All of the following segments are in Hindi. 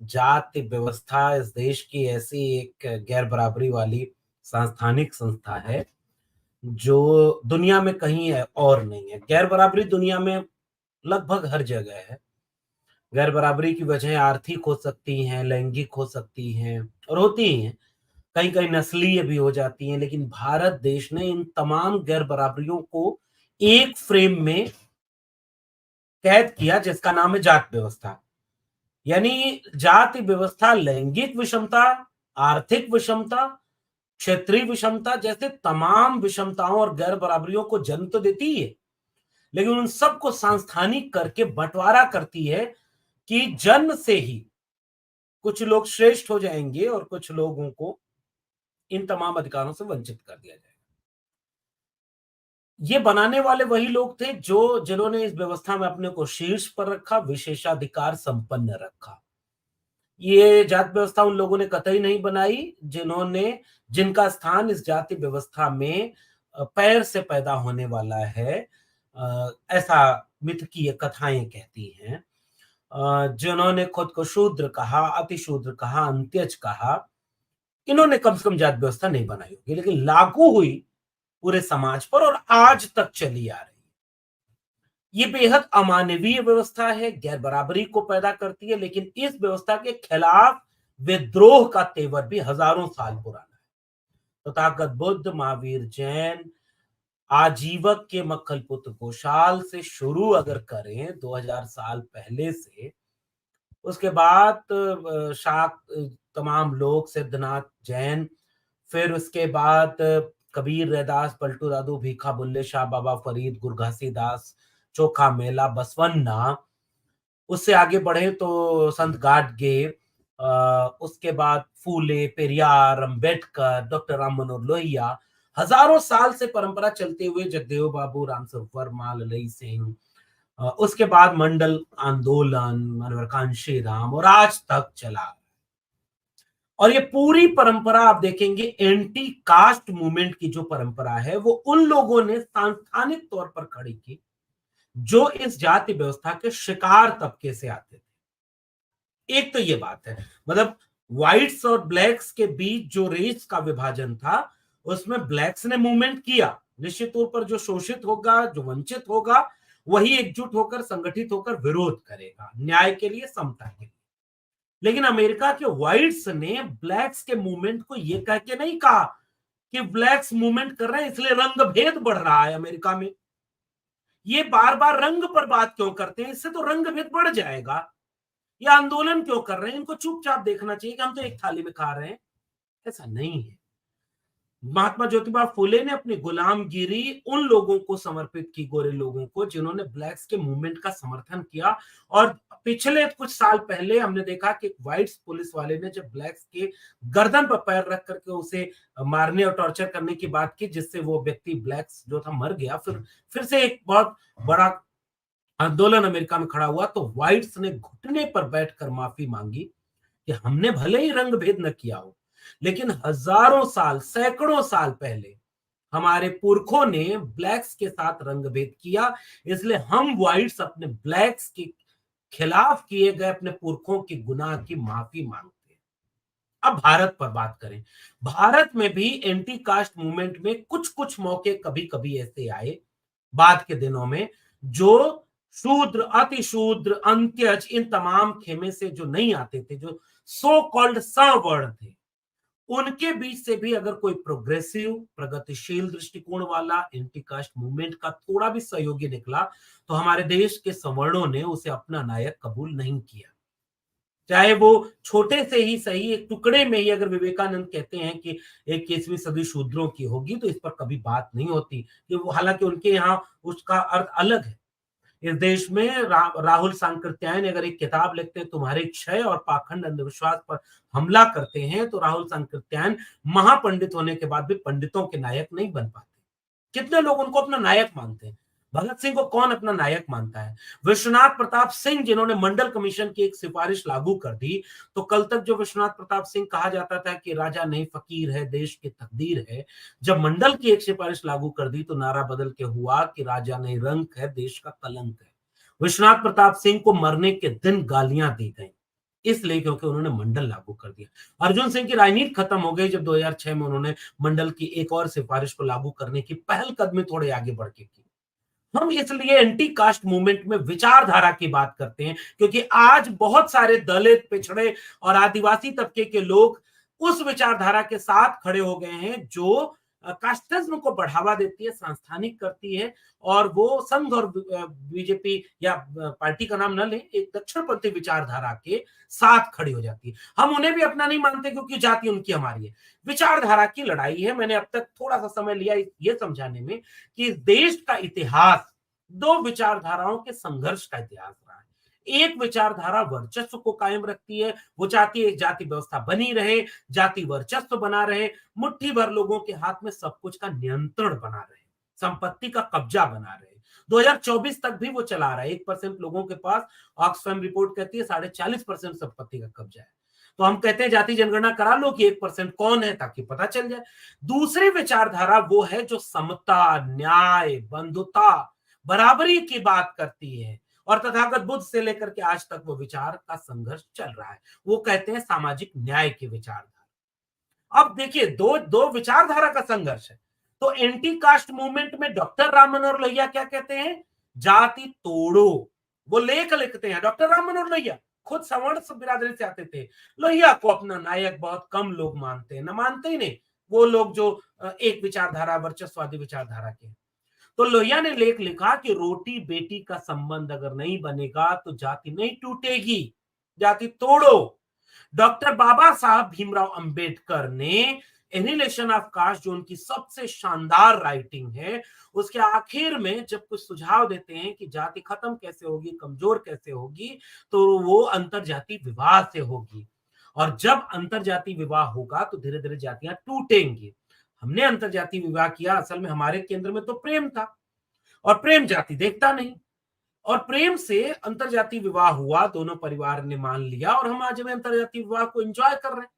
जाति व्यवस्था इस देश की ऐसी एक गैर बराबरी वाली सांस्थानिक संस्था है जो दुनिया में कहीं है और नहीं है। गैर बराबरी दुनिया में लगभग हर जगह है। गैर बराबरी की वजह आर्थिक हो सकती हैं, लैंगिक हो सकती हैं और होती ही हैं। कहीं कहीं नस्लीय भी हो जाती हैं, लेकिन भारत देश ने इन तमाम गैर बराबरियों को एक फ्रेम में कैद किया जिसका नाम है जाति व्यवस्था। यानी जाति व्यवस्था लैंगिक विषमता, आर्थिक विषमता, क्षेत्रीय विषमता जैसे तमाम विषमताओं और गैर बराबरियों को जन्म तो देती ही है, लेकिन उन सबको सांस्थानिक करके बंटवारा करती है कि जन्म से ही कुछ लोग श्रेष्ठ हो जाएंगे और कुछ लोगों को इन तमाम अधिकारों से वंचित कर दिया जाएगा। ये बनाने वाले वही लोग थे जो जिन्होंने इस व्यवस्था में अपने को शीर्ष पर रखा, विशेषाधिकार संपन्न रखा। ये जाति व्यवस्था उन लोगों ने कतई नहीं बनाई जिनका स्थान इस जाति व्यवस्था में पैर से पैदा होने वाला है। ऐसा मिथकीय कथाएं कहती हैं। जिन्होंने खुद को शूद्र कहा, अतिशूद्र कहा, अंत्यज कहा, इन्होंने कम से कम जाति व्यवस्था नहीं बनाई होगी, लेकिन लागू हुई पूरे समाज पर और आज तक चली आ रही है। ये बेहद अमानवीय व्यवस्था है, गैर बराबरी को पैदा करती है, लेकिन इस व्यवस्था के खिलाफ विद्रोह का तेवर भी हजारों साल पुराना है। तथागत बुद्ध, महावीर जैन, आजीवक के मक्खलपुत्र गोशाल से शुरू अगर करें 2000 साल पहले से, उसके बाद शाक तमाम लोग, सिद्धनाथ जैन, फिर उसके बाद कबीर, रैदास, पलटू दादू, भीखा बुल्ले शाह, बाबा फरीद, गुरघासी दास, चोखा मेला, बसवन्ना, उससे आगे बढ़े तो संत गाडगे, उसके बाद फूले, पेरियार, अंबेडकर, डॉक्टर राम मनोहर लोहिया, हजारों साल से परंपरा चलते हुए जगदेव बाबू, रामस्वरूप वर्मा, ललई सिंह, उसके बाद मंडल आंदोलन, मनोहर कांशी राम और आज तक चला। और ये पूरी परंपरा आप देखेंगे एंटी कास्ट मूवमेंट की जो परंपरा है वो उन लोगों ने सांस्थानिक तौर पर खड़ी की जो इस जाति व्यवस्था के शिकार तबके से आते थे। एक तो ये बात है, मतलब व्हाइट्स और ब्लैक्स के बीच जो रेस का विभाजन था उसमें ब्लैक्स ने मूवमेंट किया। निश्चित तौर पर जो शोषित होगा, जो वंचित होगा, वही एकजुट होकर, संगठित होकर विरोध करेगा न्याय के लिए, समता के लिए। लेकिन अमेरिका के व्हाइट्स ने ब्लैक्स के मूवमेंट को यह कह के नहीं कहा कि ब्लैक्स मूवमेंट कर रहे हैं इसलिए रंग भेद बढ़ रहा है अमेरिका में। ये बार बार रंग पर बात क्यों करते हैं? इससे तो रंग भेद बढ़ जाएगा। ये आंदोलन क्यों कर रहे हैं? इनको चुपचाप देखना चाहिए कि हम तो एक थाली में खा रहे हैं। ऐसा नहीं है। महात्मा ज्योतिबा फुले ने अपनी गुलामगिरी उन लोगों को समर्पित की, गोरे लोगों को, जिन्होंने ब्लैक्स के मूवमेंट का समर्थन किया। और पिछले कुछ साल पहले हमने देखा कि व्हाइट पुलिस वाले ने जब ब्लैक्स के गर्दन पर पैर रख करके उसे मारने और टॉर्चर करने की बात की, जिससे वो व्यक्ति ब्लैक्स जो था मर गया, फिर से एक बहुत बड़ा आंदोलन अमेरिका में खड़ा हुआ, तो व्हाइट्स ने घुटने पर बैठकर माफी मांगी कि हमने भले ही रंग भेद न किया हो, लेकिन हजारों साल, सैकड़ों साल पहले हमारे पुरखों ने ब्लैक्स के साथ रंग भेद किया, इसलिए हम व्हाइट्स अपने ब्लैक्स के खिलाफ किए गए अपने पुरखों के गुनाह की माफी मांगते हैं। अब भारत पर बात करें। भारत में भी एंटी कास्ट मूवमेंट में कुछ कुछ मौके कभी कभी ऐसे आए बाद के दिनों में, जो शूद्र, अतिशूद्र, अंत्यज, इन तमाम खेमे से जो नहीं आते थे, जो सो कॉल्ड सवर्ण थे, उनके बीच से भी अगर कोई प्रोग्रेसिव, प्रगतिशील दृष्टिकोण वाला एंटी कास्ट मूवमेंट का थोड़ा भी सहयोगी निकला, तो हमारे देश के सवर्णों ने उसे अपना नायक कबूल नहीं किया। चाहे वो छोटे से ही सही, एक टुकड़े में ही अगर विवेकानंद कहते हैं कि 21वीं सदी शूद्रों की होगी, तो इस पर कभी बात नहीं होती कि वो, हालांकि उनके यहाँ उसका अर्थ अलग है। इस देश में राहुल सांकृत्यायन अगर एक किताब लिखते हैं, तुम्हारे क्षय और पाखंड अंधविश्वास पर हमला करते हैं, तो राहुल सांकृत्यायन महापंडित होने के बाद भी पंडितों के नायक नहीं बन पाते। कितने लोग उनको अपना नायक मानते हैं? भगत सिंह को कौन अपना नायक मानता है? विश्वनाथ प्रताप सिंह जिन्होंने मंडल कमीशन की एक सिफारिश लागू कर दी, तो कल तक जो विश्वनाथ प्रताप सिंह कहा जाता था कि राजा नहीं फकीर है, देश की तकदीर है, जब मंडल की एक सिफारिश लागू कर दी तो नारा बदल के हुआ कि राजा नहीं रंक है, देश का कलंक है। विश्वनाथ प्रताप सिंह को मरने के दिन गालियां दी गई। इसलिए क्योंकि उन्होंने मंडल लागू कर दिया। अर्जुन सिंह की राजनीति खत्म हो गई जब 2006 में उन्होंने मंडल की एक और सिफारिश को लागू करने की पहलकदमी थोड़े आगे बढ़ के की। हम इसलिए एंटी कास्ट मूवमेंट में विचारधारा की बात करते हैं क्योंकि आज बहुत सारे दलित, पिछड़े और आदिवासी तबके के लोग उस विचारधारा के साथ खड़े हो गए हैं जो कास्टिज्म को बढ़ावा देती है, संस्थानिक करती है और वो संघ और बीजेपी या पार्टी का नाम न ले, एक दक्षिणपंथी विचारधारा के साथ खड़ी हो जाती है। हम उन्हें भी अपना नहीं मानते क्योंकि जाति उनकी हमारी है। विचारधारा की लड़ाई है। मैंने अब तक थोड़ा सा समय लिया ये समझाने में कि इस देश का इतिहास दो विचारधाराओं के संघर्ष का इतिहास रहा है। एक विचारधारा वर्चस्व को कायम रखती है, वो चाहती है जाति व्यवस्था बनी रहे, जाति वर्चस्व बना रहे, मुट्ठी भर लोगों के हाथ में सब कुछ का नियंत्रण बना रहे, संपत्ति का कब्जा बना रहे। 2024 तक भी वो चला रहा है। 1% लोगों के पास, ऑक्सफैम रिपोर्ट कहती है 40.5% संपत्ति का कब्जा है। तो हम कहते हैं जाति जनगणना करा लो कि 1% कौन है ताकि पता चल जाए। दूसरी विचारधारा वो है जो समता, न्याय, बंधुता, बराबरी की बात करती है और तथागत बुद्ध से लेकर के आज तक वो विचार का संघर्ष चल रहा है। वो कहते हैं सामाजिक न्याय की विचारधारा। अब देखिए दो दो विचारधारा का संघर्ष है। तो एंटी कास्ट मूवमेंट में डॉक्टर राम मनोहर लोहिया क्या कहते हैं? जाति तोड़ो। वो लेख लिखते हैं। डॉक्टर राम मनोहर लोहिया खुद सवर्ण बिरादरी से आते थे। लोहिया को अपना नायक बहुत कम लोग मानते हैं, न मानते ही नहीं वो लोग जो एक विचारधारा, वर्चस्ववादी विचारधारा के। तो लोहिया ने लेख लिखा कि रोटी बेटी का संबंध अगर नहीं बनेगा तो जाति नहीं टूटेगी, जाति तोड़ो। डॉक्टर बाबा साहब भीमराव अंबेडकर ने एनिहिलेशन ऑफ कास्ट, जो उनकी सबसे शानदार राइटिंग है, उसके आखिर में जब कुछ सुझाव देते हैं कि जाति खत्म कैसे होगी, कमजोर कैसे होगी, तो वो अंतरजाति विवाह से होगी। और जब अंतरजाति विवाह होगा तो धीरे धीरे जातियां टूटेंगी। हमने अंतरजाति विवाह किया, असल में हमारे केंद्र में तो प्रेम था और प्रेम जाति देखता नहीं, और प्रेम से अंतरजाति विवाह हुआ, दोनों परिवार ने मान लिया और हम आज में अंतरजाति विवाह को एंजॉय कर रहे हैं।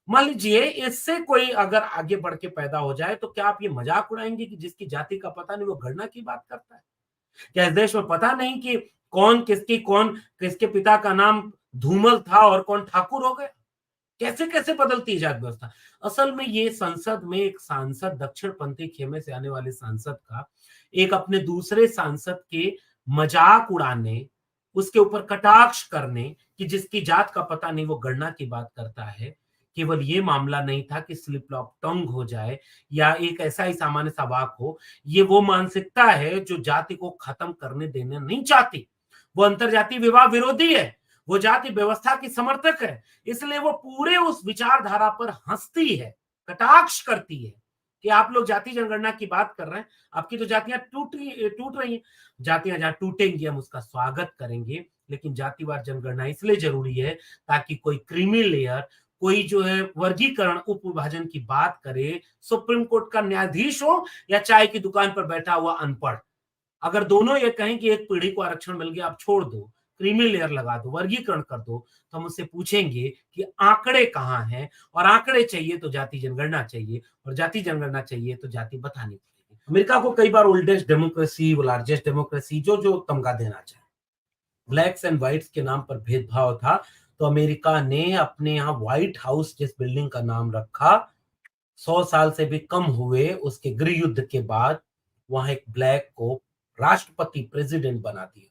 मान लीजिए इससे कोई अगर आगे बढ़ के पैदा हो जाए तो क्या आप ये मजाक उड़ाएंगे कि जिसकी जाति का पता नहीं वो गणना की बात करता है? क्या इस देश में पता नहीं कि कौन किसके पिता का नाम धूमल था और कौन ठाकुर हो गया? कैसे कैसे बदलती है जाति व्यवस्था। असल में ये संसद में एक सांसद, दक्षिणपंथी खेमे से आने वाले सांसद का एक अपने दूसरे सांसद के मजाक उड़ाने, उसके ऊपर कटाक्ष करने कि जिसकी जात का पता नहीं वो गणना की बात करता है, केवल ये मामला नहीं था कि स्लिप लॉप टंग हो जाए या एक ऐसा ही सामान्य सा वाक हो। ये वो मानसिकता है जो जाति को खत्म करने देना नहीं चाहती। वो अंतरजातीय विवाह विरोधी है, वो जाति व्यवस्था की समर्थक है, इसलिए वो पूरे उस विचारधारा पर हंसती है, कटाक्ष करती है कि आप लोग जाति जनगणना की बात कर रहे हैं, आपकी तो जातियां टूट रही हैं। जातियां जहां टूटेंगी हम उसका स्वागत करेंगे, लेकिन जातिवार जनगणना इसलिए जरूरी है ताकि कोई क्रीमी लेयर, कोई जो है वर्गीकरण, उप विभाजन की बात करे, सुप्रीम कोर्ट का न्यायाधीश हो या चाय की दुकान पर बैठा हुआ अनपढ़, अगर दोनों ये कहें कि एक पीढ़ी को आरक्षण मिल गया, आप छोड़ दो, क्रीमी लेयर लगा दो, वर्गीकरण कर दो, तो हम उससे पूछेंगे कि आंकड़े कहाँ हैं, और आंकड़े चाहिए तो जाति जनगणना चाहिए, और जाति जनगणना चाहिए तो जाति बतानी पड़ेगी। अमेरिका को कई बार ओल्डेस्ट डेमोक्रेसी, लार्जेस्ट डेमोक्रेसी, जो जो तमगा देना चाहे, ब्लैक्स एंड व्हाइट्स के नाम पर भेदभाव था, तो अमेरिका ने अपने यहाँ व्हाइट हाउस जिस बिल्डिंग का नाम रखा, 100 साल से भी कम हुए उसके गृह युद्ध के बाद वहां एक ब्लैक को राष्ट्रपति, प्रेसिडेंट बना दिया।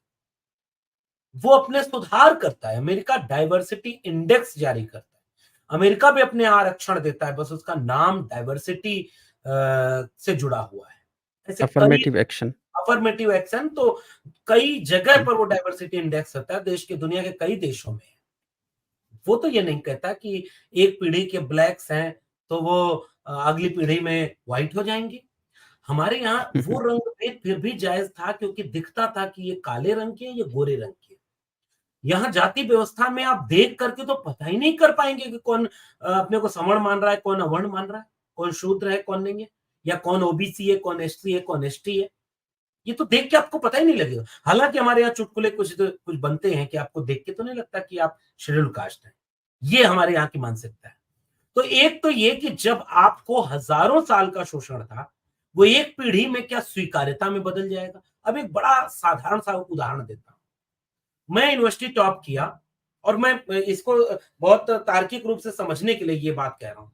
वो अपने सुधार करता है। अमेरिका डाइवर्सिटी इंडेक्स जारी करता है। अमेरिका भी अपने आरक्षण देता है, बस उसका नाम डाइवर्सिटी से जुड़ा हुआ है। ऐसे अफर्मेटिव एक्शन, अफर्मेटिव एक्शन तो कई जगह पर वो डाइवर्सिटी इंडेक्स होता है, देश के, दुनिया के कई देशों में। वो तो ये नहीं कहता कि एक पीढ़ी के ब्लैक्स हैं तो वो अगली पीढ़ी में व्हाइट हो जाएंगे। हमारे यहाँ वो रंग भेद फिर भी जायज था क्योंकि दिखता था कि ये काले रंग के हैं, ये गोरे रंग के। यहाँ जाति व्यवस्था में आप देख करके तो पता ही नहीं कर पाएंगे कि कौन अपने को सवर्ण मान रहा है, कौन अवर्ण मान रहा है, कौन शूद्र है, कौन नहीं है, या कौन ओबीसी है, कौन एससी है, कौन एसटी है। ये तो देख के आपको पता ही नहीं लगेगा। हालांकि हमारे यहाँ चुटकुले कुछ बनते हैं कि आपको देख के तो नहीं लगता कि आप शेड्यूल कास्ट हैं। ये हमारे यहाँ की मानसिकता है। तो एक तो ये कि जब आपको हजारों साल का शोषण था, वो एक पीढ़ी में क्या स्वीकार्यता में बदल जाएगा। अब एक बड़ा साधारण सा उदाहरण देता हूं। मैं यूनिवर्सिटी टॉप किया और मैं इसको बहुत तार्किक रूप से समझने के लिए ये बात कह रहा हूँ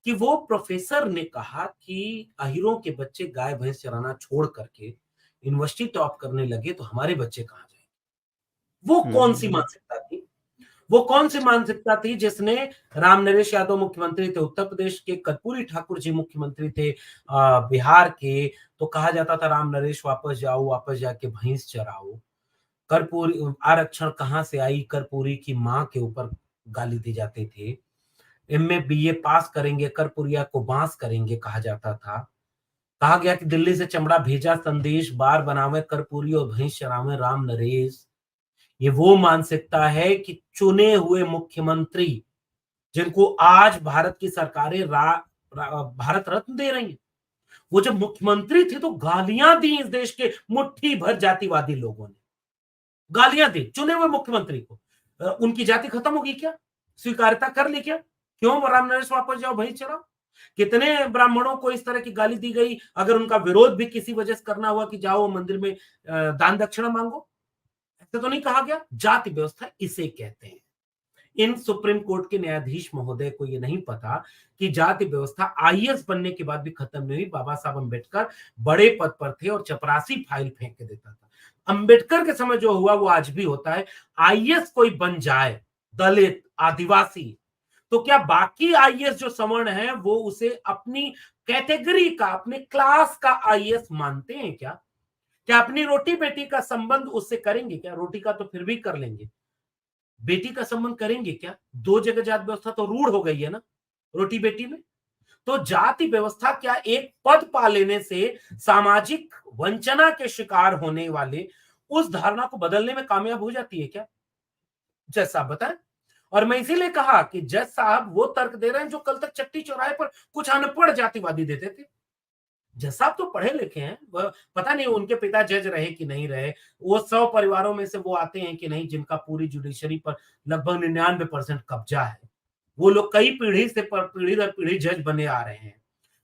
कि वो प्रोफेसर ने कहा कि अहीरों के बच्चे गाय भैंस चराना छोड़ करके यूनिवर्सिटी टॉप करने लगे तो हमारे बच्चे कहाँ जाएंगे। वो कौन सी हम्म। मानसिकता थी? वो कौन सी मानसिकता थी जिसने, राम नरेश यादव मुख्यमंत्री थे उत्तर प्रदेश के, कर्पूरी ठाकुर जी मुख्यमंत्री थे बिहार के, तो कहा जाता था राम नरेश वापस जाओ, वापस जाके भैंस चराओ। कर्पूरी आरक्षण कहाँ से आई, कर्पूरी की माँ के ऊपर गाली दी जाते थे। एमए बीए पास करेंगे कर्पूरिया को बांस करेंगे कहा जाता था। कहा गया कि दिल्ली से चमड़ा भेजा संदेश, बार बनावे कर्पूरी और भैंस चरावे राम नरेश। ये वो मानसिकता है कि चुने हुए मुख्यमंत्री जिनको आज भारत की सरकारें भारत रत्न दे रही हैं, वो जब मुख्यमंत्री थे तो गालियां दी इस देश के मुट्ठी भर जातिवादी लोगों ने, गालियां दी चुने हुए मुख्यमंत्री को। उनकी जाति खत्म होगी क्या? स्वीकार्यता कर ली क्या? क्यों राम नरेश वापस जाओ भैंस चराओ? कितने ब्राह्मणों को इस तरह की गाली दी गई, अगर उनका विरोध भी किसी वजह से करना हुआ कि जाओ मंदिर में दान दक्षिणा मांगो। ऐसा तो नहीं कहा गया। जाति व्यवस्था इसे कहते हैं। इन सुप्रीम कोर्ट के न्यायाधीश महोदय को यह नहीं पता कि जाति व्यवस्था आईएएस बनने के बाद भी खत्म नहीं हुई। बाबा साहब अंबेडकर बड़े पद पर थे और चपरासी फाइल फेंक के देता था। अंबेडकर के समय जो हुआ वो आज भी होता है। आईएएस कोई बन जाए, दलित, आदिवासी, तो क्या बाकी आईएएस जो सवर्ण है वो उसे अपनी कैटेगरी का, अपने क्लास का आईएएस मानते हैं क्या? क्या अपनी रोटी बेटी का संबंध उससे करेंगे क्या? रोटी का तो फिर भी कर लेंगे, बेटी का संबंध करेंगे क्या? दो जगह जाति व्यवस्था तो रूढ़ हो गई है ना रोटी बेटी में। तो जाति व्यवस्था क्या एक पद पा लेने से सामाजिक वंचना के शिकार होने वाले उस धारणा को बदलने में कामयाब हो जाती है क्या? जज साहब बताएं। और मैं इसीलिए कहा कि जज साहब वो तर्क दे रहे हैं जो कल तक चट्टी चौराहे पर कुछ अनपढ़ जातिवादी देते थे। जज साहब तो पढ़े लिखे हैं, पता नहीं उनके पिता जज रहे कि नहीं रहे, वो 100 परिवारों में से वो आते हैं कि नहीं जिनका पूरी जुडिशरी पर लगभग 99% कब्जा है। वो लोग कई पीढ़ी से पीढ़ी दर पीढ़ी जज बने आ रहे हैं,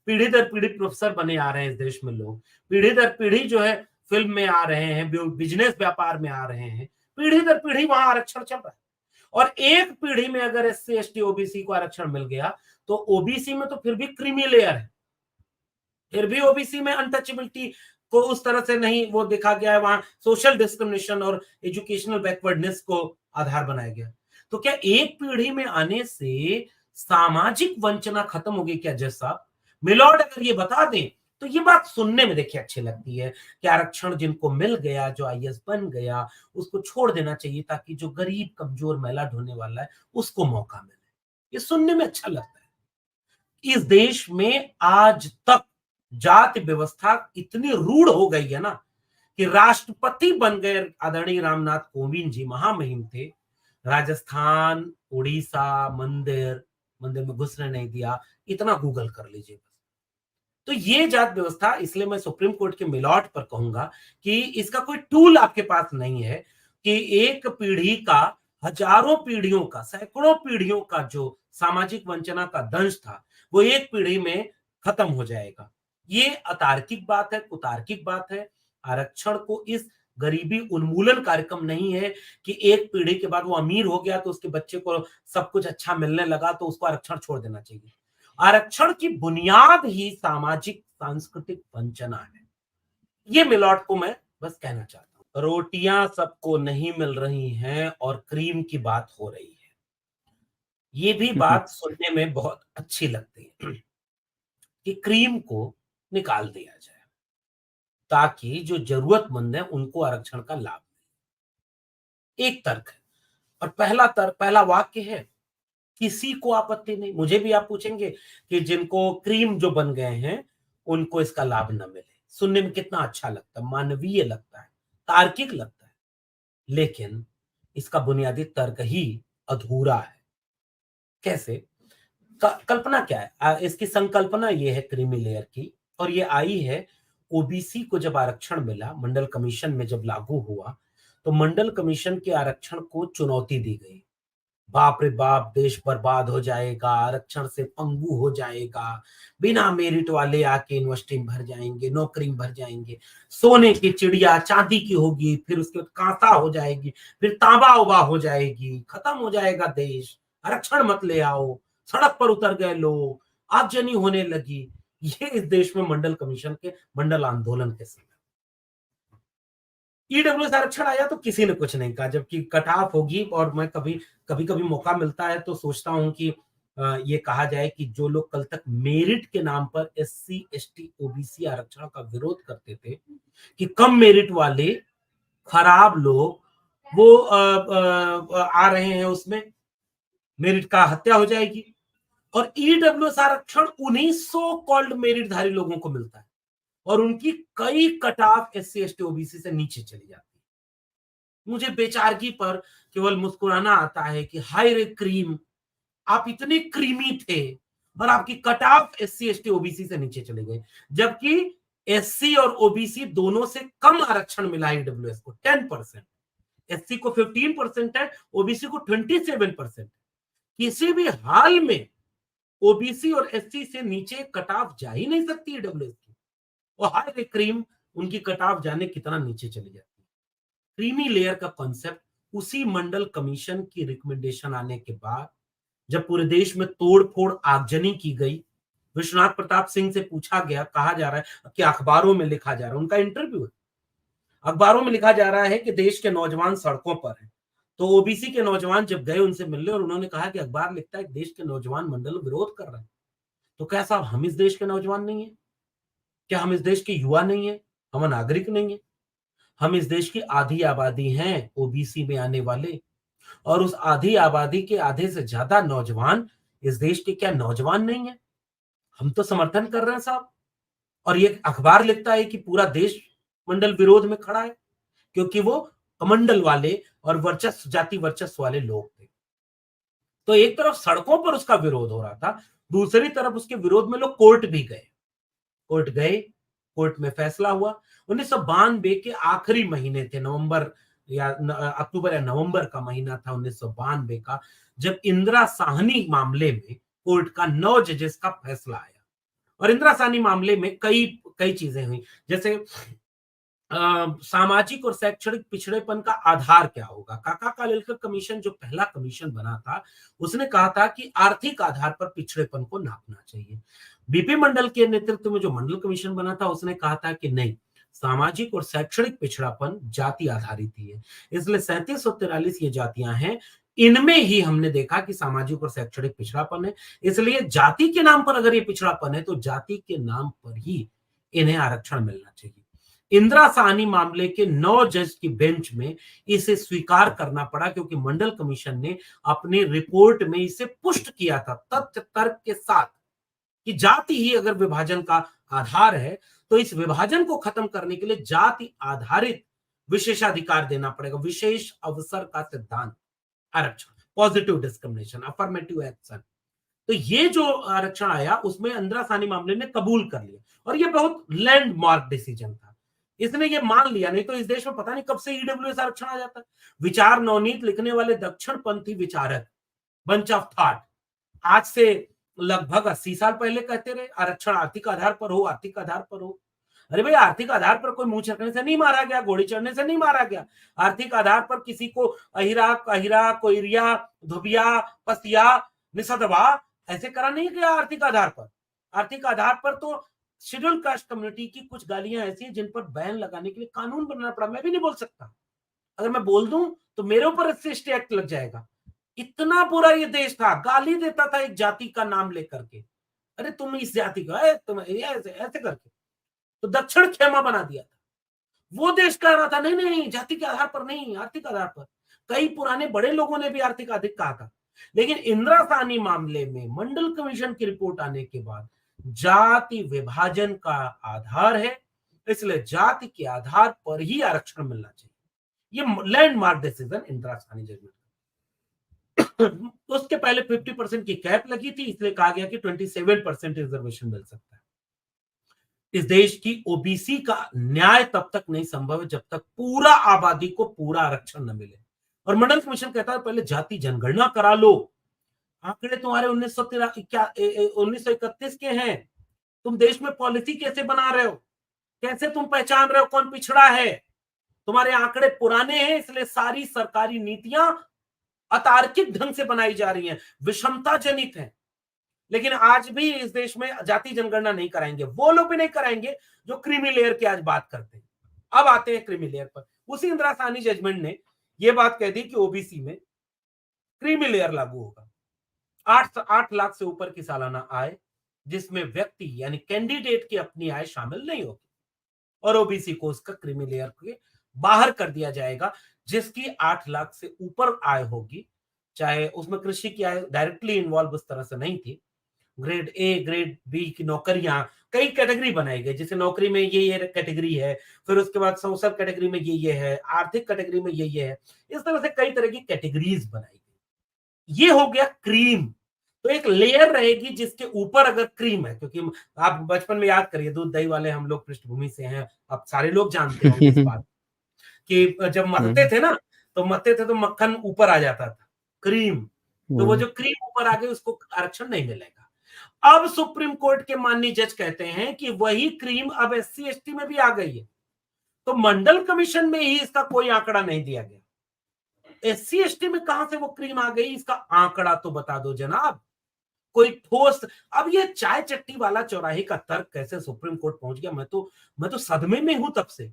पीढ़ी दर पीढ़ी प्रोफेसर बने आ रहे हैं इस देश में लोग, पीढ़ी दर पीढ़ी जो है फिल्म में आ रहे हैं, बिजनेस व्यापार में आ रहे हैं, पीढ़ी दर पीढ़ी वहां आरक्षण चल रहा है। और एक पीढ़ी में अगर एससी एसटी ओबीसी को आरक्षण मिल गया तो ओबीसी में तो फिर भी क्रीमी लेयर है, फिर भी ओबीसी में अनटचेबिलिटी को उस तरह से नहीं वो देखा गया है, वहां सोशल डिस्क्रिमिनेशन और एजुकेशनल बैकवर्डनेस को आधार बनाया गया। तो क्या एक पीढ़ी में आने से सामाजिक वंचना खत्म होगी क्या जज साहब? मिलॉर्ड अगर ये बता दें तो ये बात सुनने में देखिए अच्छी लगती है कि आरक्षण जिनको मिल गया, जो आईएएस बन गया, उसको छोड़ देना चाहिए ताकि जो गरीब कमजोर मैला ढोने वाला है उसको मौका मिले। ये सुनने में अच्छा लगता है। इस देश में आज तक जाति व्यवस्था इतनी रूढ़ हो गई है ना कि राष्ट्रपति बन गए आदरणीय रामनाथ कोविंद जी, महामहिम थे। राजस्थान, उड़ीसा, मंदिर मंदिर में घुसने नहीं दिया, इतना गूगल कर लीजिए बस। तो ये जात व्यवस्था, इसलिए मैं सुप्रीम कोर्ट के मिलॉट पर कहूंगा कि इसका कोई टूल आपके पास नहीं है कि एक पीढ़ी का, हजारों पीढ़ियों का, सैकड़ों पीढ़ियों का जो सामाजिक वंचना का दंश था वो एक पीढ़ी में खत्म हो जाएगा। ये अतार्किक बात है, कुतार्किक बात है। आरक्षण को इस गरीबी उन्मूलन कार्यक्रम नहीं है कि एक पीढ़ी के बाद वो अमीर हो गया तो उसके बच्चे को सब कुछ अच्छा मिलने लगा तो उसको आरक्षण छोड़ देना चाहिए। आरक्षण की बुनियाद ही सामाजिक सांस्कृतिक वंचना है। ये मिलॉट को मैं बस कहना चाहता हूं। रोटियां सबको नहीं मिल रही हैं और क्रीम की बात हो रही है। ये भी बात सुनने में बहुत अच्छी लगती है कि क्रीम को निकाल दिया जाए ताकि जो जरूरतमंद है उनको आरक्षण का लाभ मिले। एक तर्क है। और पहला वाक्य है, किसी को आपत्ति नहीं। मुझे भी आप पूछेंगे कि जिनको क्रीम जो बन गए हैं उनको इसका लाभ न मिले, सुनने में कितना अच्छा लगता है, मानवीय लगता है, तार्किक लगता है। लेकिन इसका बुनियादी तर्क ही अधूरा है। कैसे? कल्पना क्या है? इसकी संकल्पना ये है क्रीमी लेयर की, और ये आई है ओबीसी को जब आरक्षण मिला, मंडल कमीशन में जब लागू हुआ तो मंडल कमीशन के आरक्षण को चुनौती दी गई। बाप रे बाप, देश बर्बाद हो जाएगा, आरक्षण से पंगु हो जाएगा, बिना मेरिट वाले आके यूनिवर्सिटी में भर जाएंगे, नौकरी में भर जाएंगे, सोने की चिड़िया चांदी की होगी, फिर उसके बाद कांसा हो जाएगी, फिर तांबा उबा हो जाएगी, खत्म हो जाएगा देश, आरक्षण मत ले आओ, सड़क पर उतर गए लोग, आगजनी होने लगी। ये इस देश में मंडल कमीशन के मंडल आंदोलन के समय ईडब्ल्यूएस आरक्षण आया तो किसी ने कुछ नहीं कहा, जबकि कट ऑफ होगी। और मैं कभी कभी मौका मिलता है तो सोचता हूं कि ये कहा जाए कि जो लोग कल तक मेरिट के नाम पर एससी एसटी ओबीसी आरक्षण का विरोध करते थे कि कम मेरिट वाले खराब लोग वो आ रहे हैं, उसमें मेरिट का हत्या हो जाएगी। और ईडब्ल्यूएस आरक्षण उन्हीं सो कॉल्ड मेरिटधारी लोगों को मिलता है और उनकी कई cut off SC ST OBC से नीचे चली जाती है। मुझे बेचारगी पर केवल मुस्कुराना आता है कि हाय रे क्रीम, आप इतने क्रीमी थे और आपकी cut off SC ST OBC से नीचे चले गए, जबकि एससी और ओबीसी दोनों से कम आरक्षण मिला है ईडब्ल्यूएस को 10%, एससी को 15% है, ओबीसी को 27%। किसी भी हाल में ओबीसी और एससी से नीचे कट ऑफ जा ही नहीं सकती ईडब्ल्यूएस की। और हाय रे क्रीम, उनकी कट ऑफ जाने कितना नीचे चली जाती है। क्रीमी लेयर का कॉन्सेप्ट उसी मंडल कमीशन की रिकमेंडेशन आने के बाद, जब पूरे देश में तोड़-फोड़ आगजनी की गई, विश्वनाथ प्रताप सिंह से पूछा गया, कहा जा रहा है कि अखबारों में लिखा जा रहा है, उनका इंटरव्यू है, अखबारों में लिखा जा रहा है कि देश के नौजवान सड़कों पर हैं। तो ओबीसी के नौजवान जब गए उनसे मिलने और उन्होंने कहा कि अखबार लिखता है कि देश के नौजवान मंडल विरोध कर रहे हैं। तो क्या साहब हम इस देश के नौजवान नहीं है? क्या हम इस देश के युवा नहीं है? हम नागरिक नहीं है? हम इस देश की आधी आबादी हैं ओबीसी में आने वाले, और उस आधी आबादी के आधे से ज्यादा नौजवान इस देश के क्या नौजवान नहीं है? हम तो समर्थन कर रहे हैं साहब। और ये अखबार लिखता है कि पूरा देश मंडल विरोध में खड़ा है, क्योंकि वो कमंडल वाले और वर्चस्व, जाति वर्चस्व वाले लोग थे। तो एक तरफ सड़कों पर उसका विरोध हो रहा था, दूसरी तरफ उसके विरोध में लोग कोर्ट भी गए। कोर्ट गए, कोर्ट में फैसला हुआ। 1992 के आखिरी महीने थे, नवंबर या अक्टूबर या नवंबर का महीना था 1992 का, जब इंदिरा साहनी मामले में कोर्ट का 9 जजेस का फैसला आया। और इंदिरा साहनी मामले में कई कई चीजें हुई, जैसे सामाजिक और शैक्षणिक पिछड़ेपन का आधार क्या होगा। काका कालेलकर कमीशन जो पहला कमीशन बना था, उसने कहा था कि आर्थिक आधार पर पिछड़ेपन को नापना चाहिए। बीपी मंडल के नेतृत्व में जो मंडल कमीशन बना था, उसने कहा था कि नहीं, सामाजिक और शैक्षणिक पिछड़ापन जाति आधारित ही है। इसलिए 3743 ये जातियां हैं, इनमें ही हमने देखा कि सामाजिक और शैक्षणिक पिछड़ापन है। इसलिए जाति के नाम पर अगर ये पिछड़ापन है तो जाति के नाम पर ही इन्हें आरक्षण मिलना चाहिए। इंदिरा साहनी मामले के 9 जज की बेंच में इसे स्वीकार करना पड़ा, क्योंकि मंडल कमीशन ने अपनी रिपोर्ट में इसे पुष्ट किया था तथ्य तर्क के साथ कि जाति ही अगर विभाजन का आधार है तो इस विभाजन को खत्म करने के लिए जाति आधारित विशेषाधिकार देना पड़ेगा, विशेष अवसर का सिद्धांत, आरक्षण, पॉजिटिव डिस्क्रिमिनेशन, अफर्मेटिव एक्शन। तो ये जो आरक्षण आया उसमें इंदिरा साहनी मामले ने कबूल कर लिया, और ये बहुत लैंडमार्क डिसीजन था। इसने ये मान लिया, नहीं तो इस देश में पता नहीं कब से ईडब्ल्यूएस आरक्षण आ जाता। विचार नवनीत लिखने वाले दक्षिणपंथी विचारक, बंच ऑफ थॉट, आज से लगभग 80 साल पहले कहते रहे आरक्षण आर्थिक आधार पर हो, आर्थिक आधार पर हो। अरे भाई, आर्थिक आधार पर कोई मुंह छकने से नहीं मारा गया, घोड़ी चढ़ने से नहीं मारा गया। आर्थिक आधार पर किसी को अहिरा, कहिरा, कोइरिया, धुबिया, पसिया, निसदवा ऐसे करा नहीं गया आर्थिक आधार पर। आर्थिक आधार पर तो शेड्यूल कास्ट कम्युनिटी की कुछ गालियां ऐसी हैं जिन पर बैन लगाने के लिए कानून बनाना पड़ा। मैं भी नहीं बोल सकता, अगर मैं बोल दूं तो मेरे ऊपर एससी एक्ट लग जाएगा। इतना बुरा ये देश था, गाली देता था एक जाति का नाम लेकर के, अरे तुम इस जाति का, तुम ऐसे ऐसे करके, तो दक्षिण खेमा बना दिया था। वो देश कह रहा था नहीं नहीं, जाति के आधार पर नहीं, आर्थिक आधार पर। कई पुराने बड़े लोगों ने भी आर्थिक अधिक कहा था, लेकिन इंदिरा साहनी मामले में मंडल कमीशन की रिपोर्ट आने के बाद जाति विभाजन का आधार है, इसलिए जाति के आधार पर ही आरक्षण मिलना चाहिए। ये landmark decision Indira Sawhney judgement. उसके पहले 50% की कैप लगी थी, इसलिए कहा गया कि 27% रिजर्वेशन मिल सकता है। इस देश की ओबीसी का न्याय तब तक नहीं संभव है जब तक पूरा आबादी को पूरा आरक्षण न मिले। और मंडल कमीशन कहता है पहले जाति जनगणना करा लो। आंकड़े तुम्हारे 1931 के हैं। तुम देश में पॉलिसी कैसे बना रहे हो, कैसे तुम पहचान रहे हो कौन पिछड़ा है? तुम्हारे आंकड़े पुराने हैं, इसलिए सारी सरकारी नीतियां अतार्किक ढंग से बनाई जा रही हैं, विषमता जनित है। लेकिन आज भी इस देश में जाति जनगणना नहीं कराएंगे, वो लोग भी नहीं कराएंगे जो क्रीमी लेयर की आज बात करते हैं। अब आते हैं क्रीमी लेयर पर। उसी इंदिरा साहनी जजमेंट ने यह बात कह दी कि ओबीसी में क्रीमी लेयर लागू होगा। 8 लाख से ऊपर की सालाना आय, जिसमें व्यक्ति यानी कैंडिडेट की अपनी आय शामिल नहीं होगी, और ओबीसी को उसका क्रीमी लेयर के बाहर कर दिया जाएगा, जिसकी 8 लाख से ऊपर आय होगी, चाहे उसमें कृषि की आय डायरेक्टली इन्वॉल्व उस तरह से नहीं थी। ग्रेड ए, ग्रेड बी की नौकरियां, कई कैटेगरी बनाई गई, जैसे नौकरी में ये कैटेगरी है, फिर उसके बाद सोशल कैटेगरी में ये है, आर्थिक कैटेगरी में ये है, इस तरह से कई तरह की कैटेगरीज बनाई गई। ये हो गया क्रीम। तो एक लेयर रहेगी जिसके ऊपर अगर क्रीम है, क्योंकि आप बचपन में याद करिए, दूध दही वाले हम लोग पृष्ठभूमि से हैं, अब सारे लोग जानते होंगे इस बात कि जब मथते थे ना, तो मथते थे तो मक्खन ऊपर आ जाता था, क्रीम। तो वो जो क्रीम ऊपर आ गई उसको आरक्षण नहीं मिलेगा। अब सुप्रीम कोर्ट के माननीय जज कहते हैं कि वही क्रीम अब एससी एसटी में भी आ गई है। तो मंडल कमीशन में ही इसका कोई आंकड़ा नहीं दिया गया। एससी एसटी में कहां से वो क्रीम आ गई, इसका आंकड़ा तो बता दो जनाब, कोई ठोस। अब ये चाय चट्टी वाला चौराहे का तर्क कैसे सुप्रीम कोर्ट पहुंच गया, मैं तो सदमे में हूं तब से।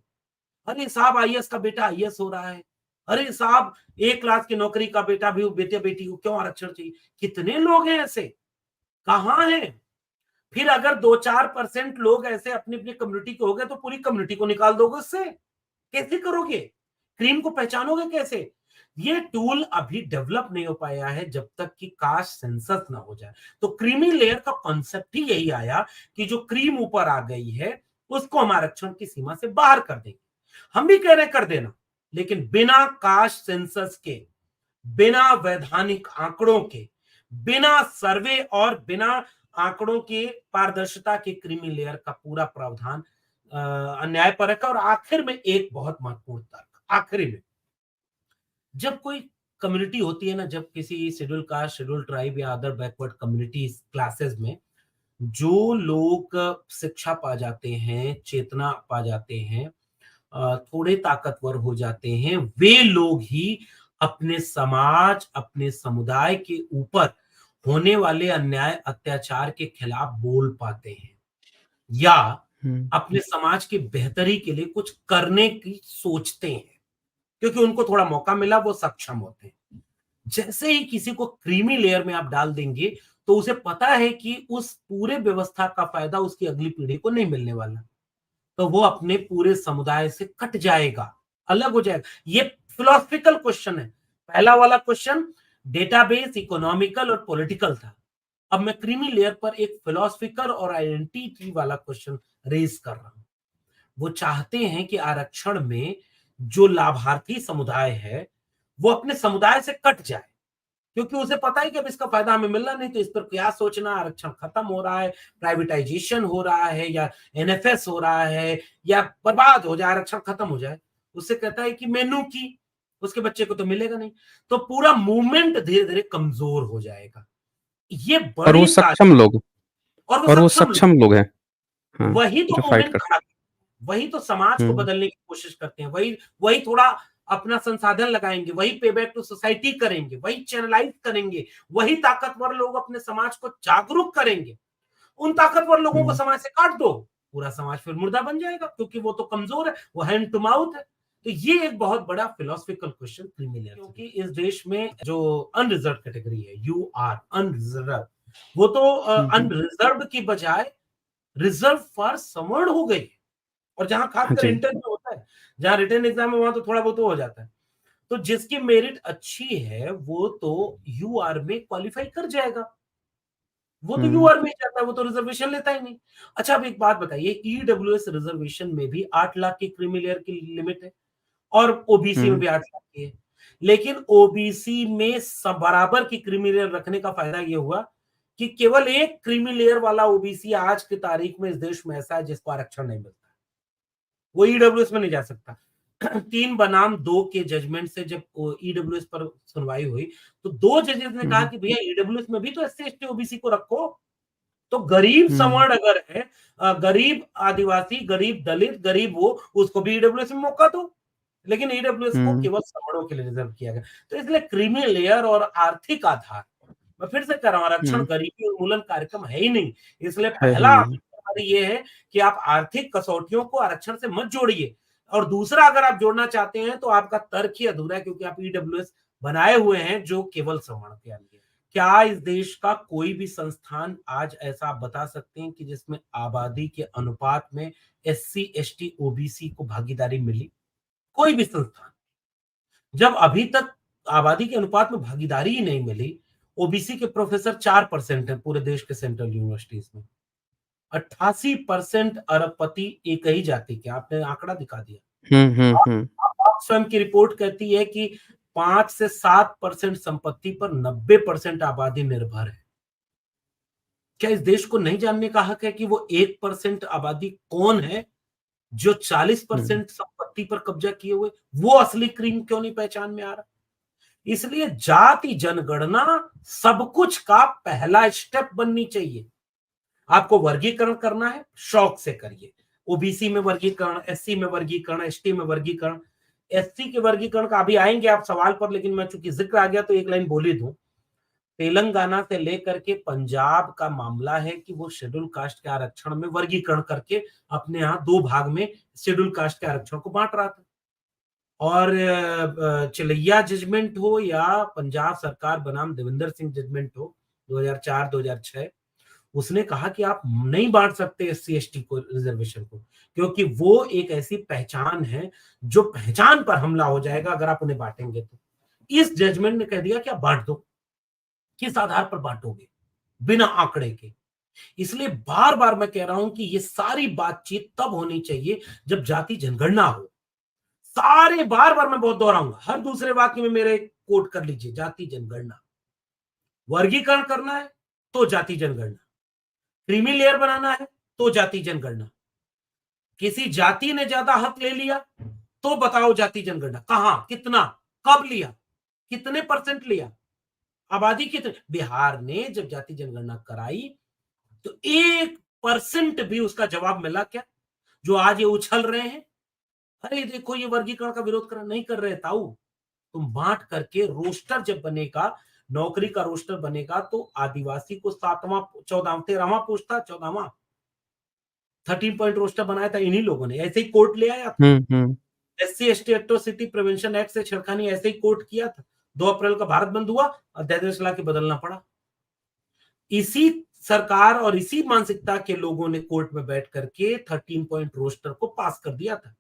अरे साहब, आईएएस का बेटा आईएएस हो रहा है, अरे साहब एक क्लास की नौकरी का बेटा भी, बेटे बेटी को क्यों आरक्षण चाहिए? कितने लोग हैं ऐसे, कहां हैं? फिर अगर 2-4% लोग ऐसे अपनी अपनी कम्युनिटी के हो गए तो पूरी कम्युनिटी को निकाल दोगे उससे, कैसे करोगे? क्रीम को पहचानोगे कैसे? ये टूल अभी डेवलप नहीं हो पाया है जब तक कि कास्ट सेंसस ना हो जाए। तो क्रीमी लेयर का कॉन्सेप्ट ही यही आया कि जो क्रीम ऊपर आ गई है उसको हम आरक्षण की सीमा से बाहर कर देंगे। हम भी कह रहे कर देना, लेकिन बिना कास्ट सेंसस के, बिना वैधानिक आंकड़ों के, बिना सर्वे और बिना आंकड़ों की पारदर्शिता के क्रीमी लेयर का पूरा प्रावधान अन्यायपरक है। और आखिर में एक बहुत महत्वपूर्ण तर्क, आखिरी में, जब कोई कम्युनिटी होती है ना, जब किसी शेड्यूल कास्ट, शेड्यूल ट्राइब या अदर बैकवर्ड कम्युनिटी क्लासेस में जो लोग शिक्षा पा जाते हैं, चेतना पा जाते हैं, थोड़े ताकतवर हो जाते हैं, वे लोग ही अपने समाज, अपने समुदाय के ऊपर होने वाले अन्याय अत्याचार के खिलाफ बोल पाते हैं, या अपने समाज की बेहतरी के लिए कुछ करने की सोचते हैं, क्योंकि उनको थोड़ा मौका मिला, वो सक्षम होते हैं। जैसे ही किसी को क्रीमी लेयर में आप डाल देंगे तो उसे पता है कि उस पूरे व्यवस्था का फायदा उसकी अगली पीढ़ी को नहीं मिलने वाला, तो वो अपने पूरे समुदाय से कट जाएगा, अलग हो जाएगा। ये फिलोसफिकल क्वेश्चन है। पहला वाला क्वेश्चन डेटाबेस, इकोनॉमिकल और पॉलिटिकल था। अब मैं क्रीमी लेयर पर एक फिलोसफिकल और आइडेंटिटी वाला क्वेश्चन रेज कर रहा हूं। वो चाहते हैं कि आरक्षण में जो लाभार्थी समुदाय है वो अपने समुदाय से कट जाए, क्योंकि उसे पता है कि अब इसका फायदा हमें मिलना नहीं, तो इस पर क्या सोचना, आरक्षण खत्म हो रहा है, प्राइवेटाइजेशन हो रहा है, या एनएफएस हो रहा है, या बर्बाद हो जाए, आरक्षण खत्म हो जाए। उससे कहता है कि मेनू की उसके बच्चे को तो मिलेगा नहीं, तो पूरा मूवमेंट धीरे धीरे कमजोर हो जाएगा। ये और वो बड़ी सक्षम लोग, और और वो वो सक्षम लोग, सक्षम लोग हैं। हाँ, वही तो जो फाइट मूवमेंट कर। खड़ा, वही तो समाज को हुँ, बदलने की कोशिश करते हैं, वही वही थोड़ा अपना संसाधन लगाएंगे, वही पे बैक टू सोसाइटी करेंगे, वही चैनलाइज करेंगे, वही ताकतवर लोग अपने समाज को जागरूक करेंगे। उन ताकतवर लोगों को हुँ, समाज से काट दो, पूरा समाज फिर मुर्दा बन जाएगा, क्योंकि वो तो कमजोर है, वो हैंड टू माउथ है। तो ये एक बहुत बड़ा फिलोसफिकल क्वेश्चन क्रिमिनल, क्योंकि इस देश में जो अनरिजर्व कैटेगरी है, यू आर अनरिजर्व, वो तो हुँ, हुँ। अनरिजर्व की बजाय रिजर्व फॉर सवर्न हो गई। और जहां हाँ खासकर जी। इंटर में होता है, जहां रिटर्न एग्जाम में, वहां तो थोड़ा बहुत हो जाता है। तो जिसकी मेरिट अच्छी है वो तो यूआर में क्वालिफाई कर जाएगा, वो तो हुँ, यूआर में ही जाता है, वो तो रिजर्वेशन लेता ही नहीं। अच्छा, अब एक बात बताइए, ईडब्ल्यूएस रिजर्वेशन में भी 8 लाख की क्रीमी लेयर की लिमिट है, और ओबीसी में हुँ, भी 8 लाख की है। लेकिन ओबीसी में सब बराबर की क्रीमी लेयर रखने का फायदा ये हुआ कि केवल एक क्रीमी लेयर वाला ओबीसी आज की तारीख में इस देश में ऐसा है जिसको आरक्षण नहीं मिलता, वो ईडब्ल्यूएस में नहीं जा सकता। 3 बनाम 2 के जजमेंट से जब ईडब्ल्यूएस पर सुनवाई हुई, तो 2 जजेस ने कहा हम्म, कि भैया ईडब्ल्यूएस में भी तो एससी, एसटी, ओबीसी को रखो। तो गरीब हम्म, सवर्ण अगर है, गरीब आदिवासी, गरीब दलित, गरीब वो, उसको भी ईडब्ल्यूएस में मौका दो। लेकिन ईडब्ल्यूएस को हम्म, केवल सवर्णों के लिए रिजर्व किया गया। तो इसलिए क्रीमी लेयर और आर्थिक आधार, मैं फिर से कह रहा हूं, आरक्षण हम्म, गरीबी उन्मूलन कार्यक्रम है ही नहीं। इसलिए है पहला ही नहीं। आधार ये है कि आप आर्थिक कसौटियों को आरक्षण से मत जोड़िए। और दूसरा, अगर आप जोड़ना चाहते हैं तो आपका तर्क ही अधूरा है, क्योंकि आप ईडब्ल्यूएस बनाए हुए हैं जो केवल सवर्ण के लिए। क्या इस देश का कोई भी संस्थान आज ऐसा आप बता सकते हैं कि जिसमें आबादी के अनुपात में एससी, एसटी, ओबीसी को भागीदारी मिली? कोई भी संस्थान। जब अभी तक आबादी के अनुपात में भागीदारी ही नहीं मिली, ओबीसी के प्रोफेसर 4% है पूरे देश के सेंट्रल यूनिवर्सिटीज में। 88% अरबपति एक ही जाति के, आपने आंकड़ा दिखा दिया। हम्म, हम्म, हम्म, आप स्वयं की रिपोर्ट कहती है कि 5 से 7% संपत्ति पर 90% आबादी निर्भर है। क्या इस देश को नहीं जानने का हक है कि वो 1% आबादी कौन है जो हम्म, 40% संपत्ति पर कब्जा किए हुए? वो असली क्रीम क्यों नहीं पहचान में आ रहा? इसलिए जाति जनगणना सब कुछ का पहला स्टेप बननी चाहिए। आपको वर्गीकरण करना है, शौक से करिए। ओबीसी में वर्गीकरण, एससी में वर्गीकरण, एसटी में वर्गीकरण। एससी के वर्गीकरण का अभी आएंगे आप सवाल पर, लेकिन मैं चूंकि जिक्र आ गया तो एक लाइन बोल ही दूं। तेलंगाना से लेकर के पंजाब का मामला है कि वो शेड्यूल कास्ट के आरक्षण में वर्गीकरण करके अपने यहाँ 2 भाग में शेड्यूल कास्ट के आरक्षण को बांट रहा था। और चिलैया जजमेंट हो या पंजाब सरकार बनाम देवेंद्र सिंह जजमेंट हो 2004-2006, उसने कहा कि आप नहीं बांट सकते एससी एसटी को रिजर्वेशन को, क्योंकि वो एक ऐसी पहचान है जो पहचान पर हमला हो जाएगा अगर आप उन्हें बांटेंगे तो। इस जजमेंट ने कह दिया कि आप बांट दो। किस आधार पर बांटोगे? बिना आंकड़े के। इसलिए बार बार मैं कह रहा हूं कि ये सारी बातचीत तब होनी चाहिए जब जाति जनगणना हो। सारे बार बार मैं बहुत दोहराऊंगा, हर दूसरे वाक्य में मेरे कोट कर लीजिए, जाति जनगणना। वर्गीकरण करना है तो जाति जनगणना, क्रीमी लेयर बनाना है तो जाति जनगणना, किसी जाति ने ज्यादा हक ले लिया तो बताओ जाति जनगणना, कहां, कितना, कब लिया, कितने परसेंट लिया, आबादी कितने। बिहार ने जब जाति जनगणना कराई तो 1% भी उसका जवाब मिला क्या? जो आज ये उछल रहे हैं, अरे देखो ये वर्गीकरण का विरोध कर नहीं कर रहे ताऊ। तुम बांट करके रोस्टर जब बनेगा, नौकरी का रोस्टर बनेगा, तो आदिवासी को 7वां, 14वां, 13वां पोस्ट था, 14वां 13 पॉइंट रोस्टर बनाया था इन्हीं लोगों ने, ऐसे ही कोर्ट ले आया था। हम्म, हम्म, SC ST atrocity prevention act से छेड़खानी ऐसे ही कोर्ट किया था। 2 अप्रैल का भारत बंद हुआ, अध्यादेश ला के बदलना पड़ा। इसी सरकार और इसी मानसिकता के लोगों ने कोर्ट में बैठ करके 13 पॉइंट रोस्टर को पास कर दिया था।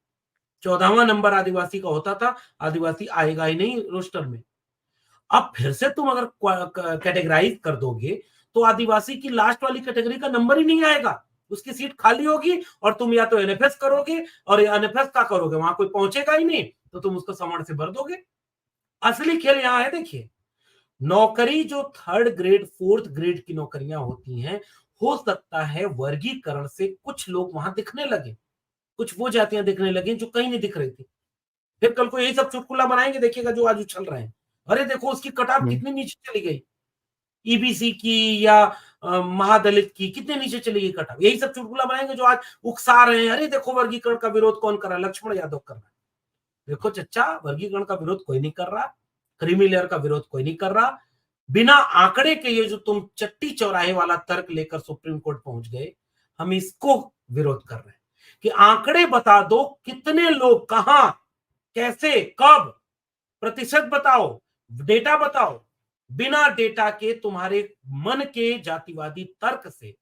14वां नंबर आदिवासी का होता था, आदिवासी आएगा ही नहीं रोस्टर में। अब फिर से तुम अगर कैटेगराइज कर दोगे तो आदिवासी की लास्ट वाली कैटेगरी का नंबर ही नहीं आएगा, उसकी सीट खाली होगी और तुम या तो एनएफएस करोगे, और एनएफएस का करोगे वहां कोई पहुंचेगा ही नहीं, तो तुम उसको सवर्ण से भर दोगे। असली खेल यहां है। देखिए, नौकरी जो 3rd ग्रेड 4th ग्रेड की नौकरियां होती हैं, हो सकता है वर्गीकरण से कुछ लोग वहां दिखने लगे, कुछ वो जातियां दिखने लगी जो कहीं नहीं दिख रही थी। फिर कल को यही सब चुटकुला बनाएंगे, देखिएगा जो आज उछल रहे हैं, अरे देखो उसकी कटाव हम्म, कितनी नीचे चली गई, ईबीसी की या महादलित की कितने नीचे चली गई कटाव। यही सब चुटकुला बनाएंगे जो आज उकसा रहे हैं, अरे देखो वर्गीकरण का विरोध कौन कर रहा है, लक्ष्मण यादव कर रहा है। देखो चच्चा, वर्गीकरण का विरोध कोई नहीं कर रहा, क्रीमी लेयर का विरोध कोई नहीं कर रहा। बिना आंकड़े के ये जो तुम चट्टी चौराहे वाला तर्क लेकर सुप्रीम कोर्ट पहुंच गए, हम इसको विरोध कर रहे हैं कि आंकड़े बता दो, कितने लोग कहां, कैसे, कब, प्रतिशत बताओ, डेटा बताओ। बिना डेटा के तुम्हारे मन के जातिवादी तर्क से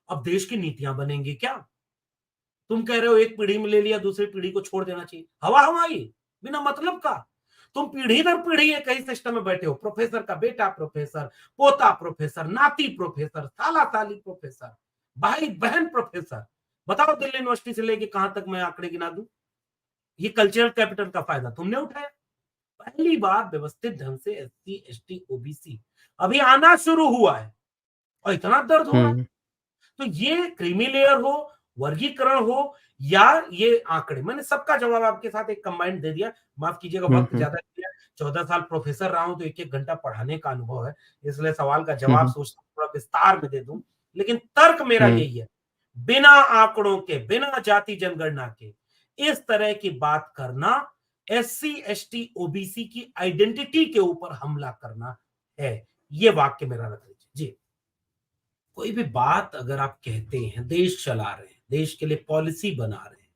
अब देश की नीतियां बनेंगी क्या? तुम कह रहे हो एक पीढ़ी में ले लिया, दूसरी पीढ़ी को छोड़ देना चाहिए, हवा हवाई, बिना मतलब का। तुम पीढ़ी दर पीढ़ी एक ही सिस्टम में बैठे हो, प्रोफेसर का बेटा प्रोफेसर, पोता प्रोफेसर, नाती प्रोफेसर, साला साली प्रोफेसर, भाई बहन प्रोफेसर। बताओ दिल्ली यूनिवर्सिटी से लेके कहां तक मैं आंकड़े गिना दूं? ये कल्चरल कैपिटल का फायदा तुमने उठाया। पहली बार व्यवस्थित ढंग से एससी एसटी ओबीसी अभी आना शुरू हुआ है, और इतना दर्द हो रहा है। हम्म, तो ये क्रीमी लेयर हो, वर्गीकरण हो, या ये आंकड़े। मैंने सबका जवाब आपके साथ एक कंबाइंड दे दिया। माफ कीजिएगा, हुँ, वक्त हुँ। ज्यादा लिया। 14 साल प्रोफेसर रहा हूं तो एक एक घंटा पढ़ाने का अनुभव है, इसलिए सवाल का हुँ, जवाब हुँ। सोचता हूं थोड़ा विस्तार में दे दूं। लेकिन तर्क मेरा हुँ, यही है, बिना आंकड़ों के, बिना जाति जनगणना के इस तरह की बात करना एससी एसटी ओबीसी की आइडेंटिटी के ऊपर हमला करना है। ये वाक्य मेरा रख लीजिए जी। कोई भी बात अगर आप कहते हैं, देश चला रहे हैं, देश के लिए पॉलिसी बना रहे हैं,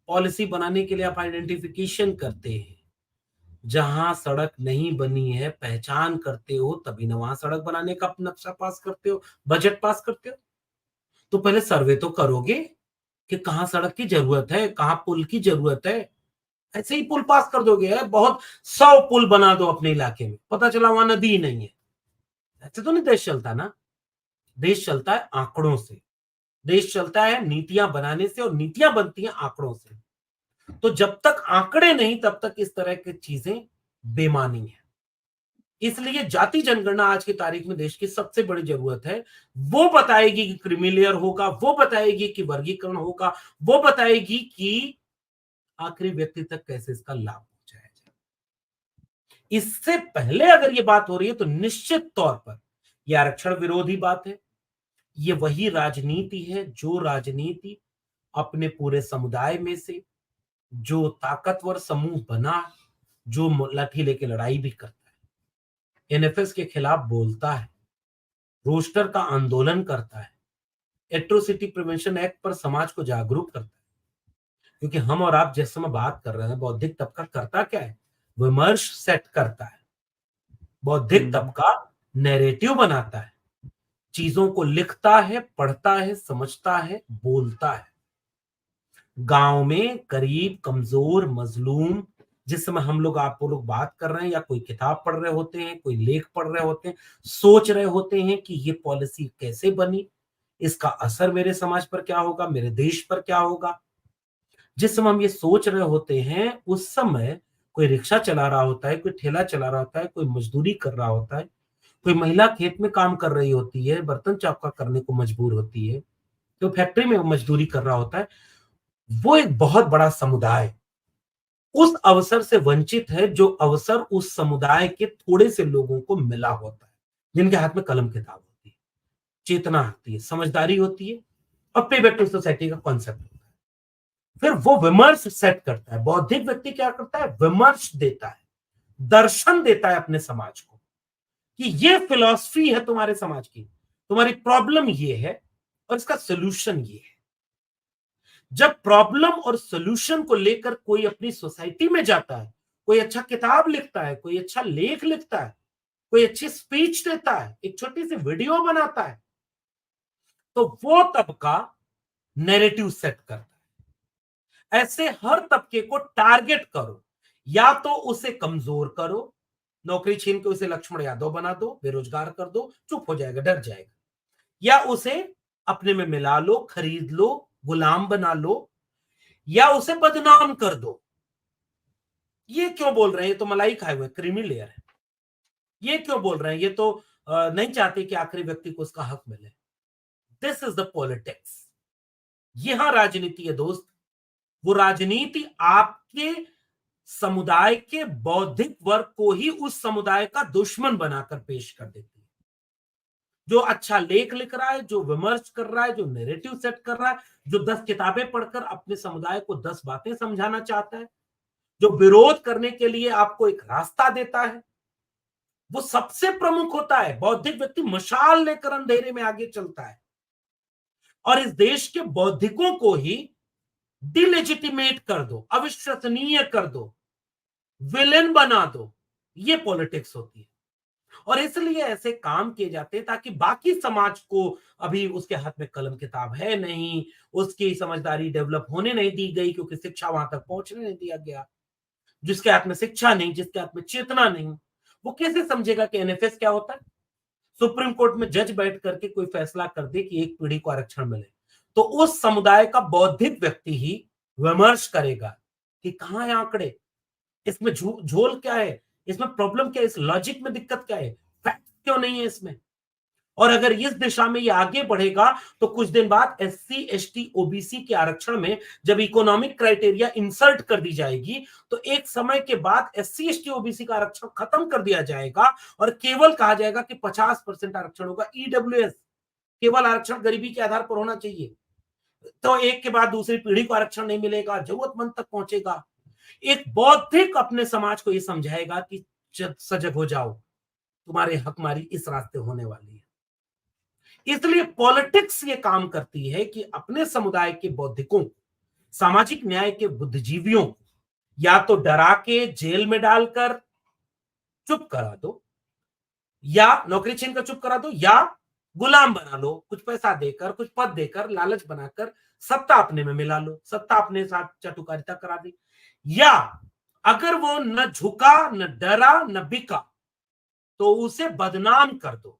पॉलिसी बनाने के लिए आप आइडेंटिफिकेशन करते हैं, जहां सड़क नहीं बनी है पहचान करते हो, तभी ना वहां सड़क बनाने का नक्शा पास करते हो, बजट पास करते हो। तो पहले सर्वे तो करोगे कि कहां सड़क की जरूरत है, कहां पुल की जरूरत है। ऐसे ही पुल पास कर दोगे, है बहुत 100 पुल बना दो अपने इलाके में, पता चला वहां नदी ही नहीं है। ऐसे तो नहीं देश चलता ना। देश चलता है आंकड़ों से, देश चलता है नीतियां बनाने से, और नीतियां बनती हैं आंकड़ों से। तो जब तक आंकड़े नहीं, तब तक इस तरह की चीजें बेमानी है। इसलिए जाति जनगणना आज की तारीख में देश की सबसे बड़ी जरूरत है। वो बताएगी कि क्रीमी होगा, वो बताएगी कि वर्गीकरण होगा, वो बताएगी कि आखिरी व्यक्ति तक कैसे इसका लाभ पहुंचाया जाए। इससे पहले अगर ये बात हो रही है तो निश्चित तौर पर यह आरक्षण विरोधी बात है। ये वही राजनीति है जो राजनीति अपने पूरे समुदाय में से जो ताकतवर समूह बना, जो लाठी लेके लड़ाई भी करता है, एनएफएस के खिलाफ बोलता है, रोस्टर का आंदोलन करता है, एट्रोसिटी प्रिवेंशन एक्ट पर समाज को जागरूक करता है। क्योंकि हम और आप जिस समय बात कर रहे हैं, बौद्धिक तबका करता क्या है? विमर्श सेट करता है। बौद्धिक हुँ, तबका नैरेटिव बनाता है, चीजों को लिखता है, पढ़ता है, समझता है, बोलता है। गांव में गरीब, कमजोर, मजलूम, जिस समय हम लोग आप वो लोग बात कर रहे हैं या कोई किताब पढ़ रहे होते हैं, कोई लेख पढ़ रहे होते हैं, सोच रहे होते हैं कि ये पॉलिसी कैसे बनी, इसका असर मेरे समाज पर क्या होगा, मेरे देश पर क्या होगा। जिस समय हम ये सोच रहे होते हैं, उस समय कोई रिक्शा चला रहा होता है, कोई ठेला चला रहा होता है, कोई मजदूरी कर रहा होता है, कोई महिला खेत में काम कर रही होती है, बर्तन चौका करने को मजबूर होती है, तो फैक्ट्री में मजदूरी कर रहा होता है। वो एक बहुत बड़ा समुदाय उस अवसर से वंचित है, जो अवसर उस समुदाय के थोड़े से लोगों को मिला होता है, जिनके हाथ में कलम किताब होती है, चेतना होती है, समझदारी होती है, और पे बैक टू सोसाइटी का कॉन्सेप्ट होता है। फिर वो विमर्श सेट करता है। बौद्धिक व्यक्ति क्या करता है? विमर्श देता है, दर्शन देता है अपने समाज को कि ये फिलॉसफी है तुम्हारे समाज की, तुम्हारी प्रॉब्लम ये है और इसका सोल्यूशन ये है। जब प्रॉब्लम और सॉल्यूशन को लेकर कोई अपनी सोसाइटी में जाता है, कोई अच्छा किताब लिखता है, कोई अच्छा लेख लिखता है, कोई अच्छी स्पीच देता है, एक छोटी सी वीडियो बनाता है, तो वो तबका नैरेटिव सेट करता है। ऐसे हर तबके को टारगेट करो, या तो उसे कमजोर करो, नौकरी छीन के उसे लक्ष्मण यादव बना दो, बेरोजगार कर दो, चुप हो जाएगा, डर जाएगा, या उसे अपने में मिला लो, खरीद लो, गुलाम बना लो, या उसे बदनाम कर दो। ये क्यों बोल रहे हैं? ये तो मलाई खाए हुए क्रीमी लेयर है। ये क्यों बोल रहे हैं? ये तो नहीं चाहते कि आखिरी व्यक्ति को उसका हक मिले। This is the politics. यहां राजनीति है दोस्त। वो राजनीति आपके समुदाय के बौद्धिक वर्ग को ही उस समुदाय का दुश्मन बनाकर पेश कर देती है। जो अच्छा लेख लिख रहा है, जो विमर्श कर रहा है, जो नैरेटिव सेट कर रहा है, जो 10 किताबें पढ़कर अपने समुदाय को 10 बातें समझाना चाहता है, जो विरोध करने के लिए आपको एक रास्ता देता है, वो सबसे प्रमुख होता है। बौद्धिक व्यक्ति मशाल लेकर अंधेरे में आगे चलता है, और इस देश के बौद्धिकों को ही डिलेजिटिमेट कर दो, अविश्वसनीय कर दो, विलेन बना दो। ये पॉलिटिक्स होती है। और इसलिए ऐसे काम किए जाते हैं ताकि बाकी समाज को, अभी उसके हाथ में कलम किताब है नहीं, उसकी समझदारी डेवलप होने नहीं दी गई, क्योंकि शिक्षा वहां तक पहुंचने नहीं दिया गया। जिसके हाथ में शिक्षा नहीं, जिसके हाथ में चेतना नहीं, वो कैसे समझेगा कि एनएफएस क्या होता है? सुप्रीम कोर्ट में जज बैठ करके कोई फैसला कर दे कि एक पीढ़ी को आरक्षण मिले, तो उस समुदाय का बौद्धिक व्यक्ति ही विमर्श करेगा कि कहां है आंकड़े, इसमें झोल क्या है, इसमें प्रॉब्लम क्या है, इस लॉजिक में दिक्कत क्या है, फैक्ट क्यों नहीं है इसमें। और अगर इस दिशा में ये आगे बढ़ेगा तो कुछ दिन बाद एससी एसटी ओबीसी के आरक्षण में जब इकोनॉमिक क्राइटेरिया इंसर्ट कर दी जाएगी तो एक समय के बाद एससी एसटी ओबीसी का आरक्षण खत्म कर दिया जाएगा और केवल कहा जाएगा कि 50% आरक्षण होगा। ईडब्ल्यूएस केवल आरक्षण गरीबी के आधार पर होना चाहिए। तो एक के बाद दूसरी पीढ़ी को आरक्षण नहीं मिलेगा, जरूरतमंद तक पहुंचेगा। एक बौद्धिक अपने समाज को यह समझाएगा कि सजग हो जाओ, तुम्हारे हकमारी इस रास्ते होने वाली है। इसलिए पॉलिटिक्स ये काम करती है कि अपने समुदाय के बौद्धिकों, सामाजिक न्याय के बुद्धिजीवियों या तो डरा के जेल में डालकर चुप करा दो, या नौकरी छीन कर चुप करा दो, या गुलाम बना लो, कुछ पैसा देकर, कुछ पद देकर, लालच बनाकर सत्ता अपने में मिला लो, सत्ता अपने साथ चटुकारिता करा दे। या अगर वो न झुका, न डरा, न बिका, तो उसे बदनाम कर दो।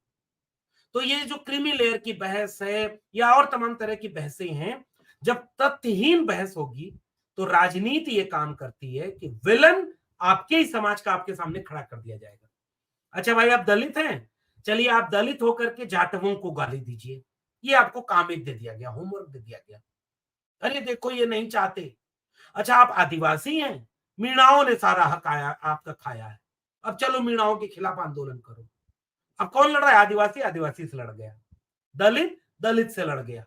तो ये जो क्रीमी लेयर की बहस है या और तमाम तरह की बहसें हैं, जब तथ्यहीन बहस होगी तो राजनीति ये काम करती है कि विलन आपके ही समाज का आपके सामने खड़ा कर दिया जाएगा। अच्छा भाई, आप दलित हैं, चलिए आप दलित होकर के जाटवों को गाली दीजिए, ये आपको काम एक दे दिया गया, होमवर्क दे दिया गया। अरे देखो ये नहीं चाहते। अच्छा आप आदिवासी हैं, मीणाओं ने सारा हक आया आपका खाया है, अब चलो मीणाओं के खिलाफ आंदोलन करो। अब कौन लड़ रहा है? आदिवासी आदिवासी से लड़ गया, दलित दलित से लड़ गया,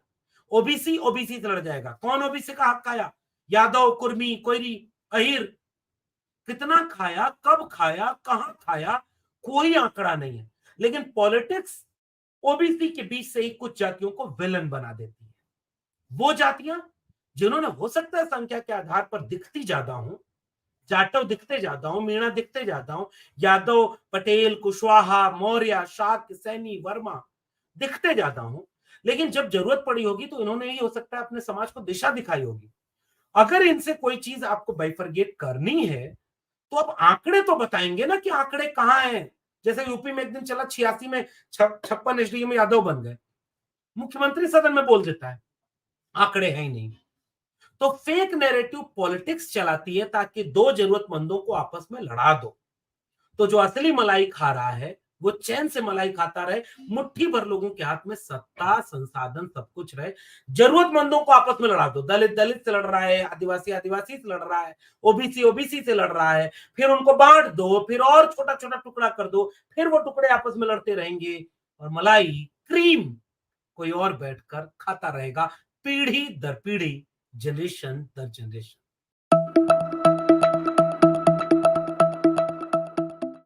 ओबीसी ओबीसी से लड़ जाएगा। कौन ओबीसी का हक खाया? यादव, कुर्मी, कोयरी, अहिर। कितना खाया, कब खाया, कहां खाया, कोई आंकड़ा नहीं है। लेकिन पॉलिटिक्स ओबीसी के बीच से ही कुछ जातियों को विलन बना देती है। वो जातियां जिन्होंने हो सकता है संख्या के आधार पर दिखती ज्यादा हो, जाटव दिखते ज्यादा हो, मीणा दिखते ज्यादा हो, यादव, पटेल, कुशवाहा, मौर्य, शाक्य, सैनी, वर्मा दिखते ज्यादा हो, लेकिन जब जरूरत पड़ी होगी तो इन्होंने ही हो सकता है अपने समाज को दिशा दिखाई होगी। अगर इनसे कोई चीज आपको बाइफरगेट करनी है तो अब आंकड़े तो बताएंगे ना कि आंकड़े कहां हैं। जैसे यूपी में एक दिन चला 86 में 56 एसडीएम में यादव बन गए, मुख्यमंत्री सदन में बोल देता है आंकड़े हैं ही नहीं। तो फेक नैरेटिव पॉलिटिक्स चलाती है ताकि दो जरूरतमंदों को आपस में लड़ा दो। तो जो असली मलाई खा रहा है वो चैन से मलाई खाता रहे, मुट्ठी भर लोगों के हाथ में सत्ता, संसाधन, सब कुछ रहे। जरूरतमंदों को आपस में लड़ा दो। दलित दलित से लड़ रहा है, आदिवासी आदिवासी से लड़ रहा है, ओबीसी ओबीसी से लड़ रहा है, फिर उनको बांट दो, फिर और छोटा छोटा टुकड़ा कर दो, फिर वो टुकड़े आपस में लड़ते रहेंगे और मलाई, क्रीम कोई और बैठकर खाता रहेगा, पीढ़ी दर पीढ़ी, जनरेशन दर जनरेशन।